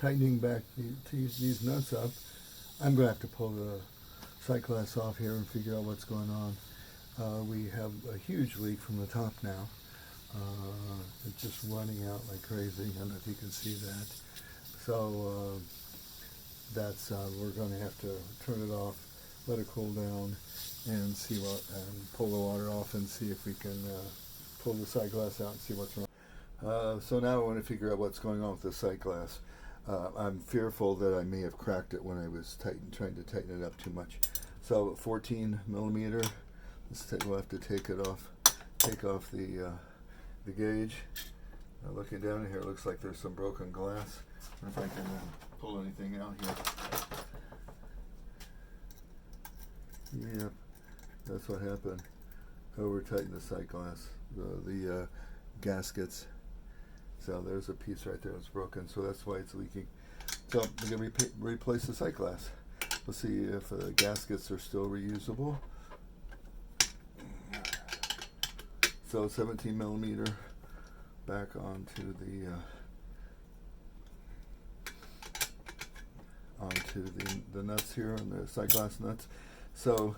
tightening back these nuts up, I'm going to have to pull the sight glass off here and figure out what's going on. We have a huge leak from the top now. It's just running out like crazy. I don't know if you can see that. So that's we're going to have to turn it off, let it cool down, and see what, and pull the water off and see if we can pull the sight glass out and see what's wrong. So now I want to figure out what's going on with the sight glass. I'm fearful that I may have cracked it when I was trying to tighten it up too much. So 14 millimeter. We'll have to take off the gauge. Looking down here, it looks like there's some broken glass. I wonder if I can pull anything out here. Yep, that's what happened. Over-tighten the sight glass, the gaskets. So there's a piece right there that's broken, so that's why it's leaking. So we're going to replace the sight glass. We'll see if the gaskets are still reusable. So 17 millimeter back onto the nuts here, and the sight glass nuts. So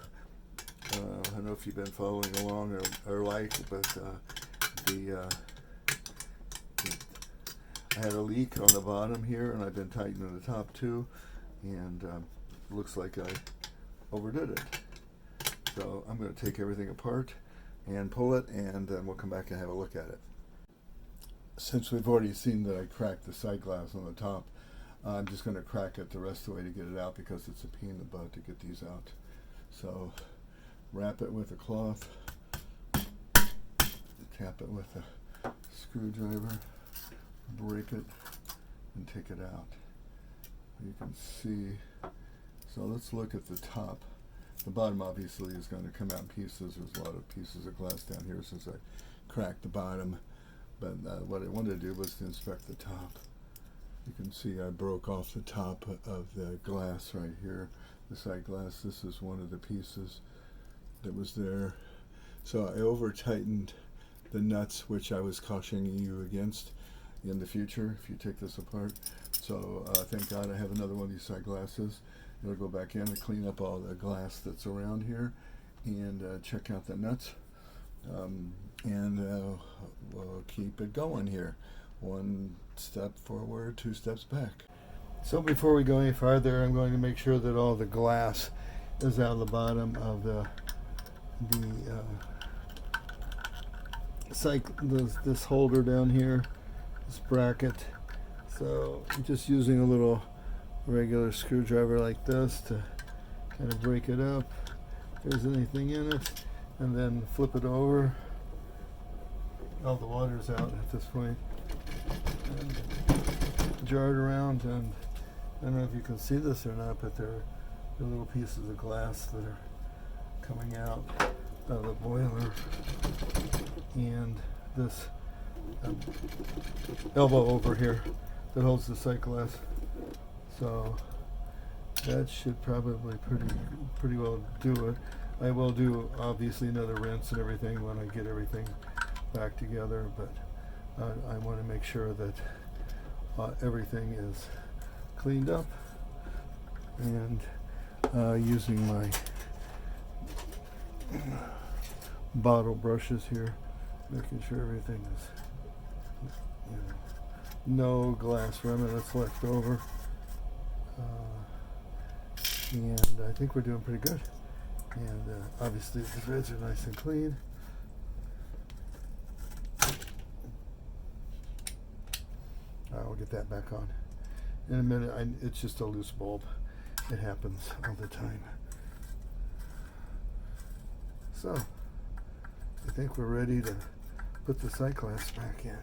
I don't know if you've been following along or like, but I had a leak on the bottom here, and I've been tightening the top too, and looks like I overdid it. So I'm going to take everything apart and pull it, and then we'll come back and have a look at it. Since we've already seen that I cracked the sight glass on the top, I'm just going to crack it the rest of the way to get it out, because it's a pain in the butt to get these out. So wrap it with a cloth, tap it with a screwdriver, break it, and take it out. You can see. So let's look at the top. The bottom obviously is going to come out in pieces. There's a lot of pieces of glass down here since I cracked the bottom. But what I wanted to do was to inspect the top. You can see I broke off the top of the glass right here, the sight glass. This is one of the pieces that was there. So I over-tightened the nuts, which I was cautioning you against in the future if you take this apart. So thank God I have another one of these sight glasses. I'll go back in and clean up all the glass that's around here and check out the nuts. And we'll keep it going here. One step forward, two steps back. So before we go any farther, I'm going to make sure that all the glass is out of the bottom of this holder down here, this bracket. So I'm just using a little regular screwdriver like this to kind of break it up if there's anything in it, and then flip it over. All the water's out at this point. And jar it around, and I don't know if you can see this or not, but there are little pieces of glass that are coming out of the boiler, and this elbow over here that holds the sight glass. So that should probably pretty well do it. I will do obviously another rinse and everything when I get everything back together, but I want to make sure that everything is cleaned up, and using my bottle brushes here, making sure everything is, no glass remnants left over. And I think we're doing pretty good. And obviously the threads are nice and clean. I'll get that back on in a minute. It's just a loose bulb. It happens all the time. So I think we're ready to put the sight glass back in.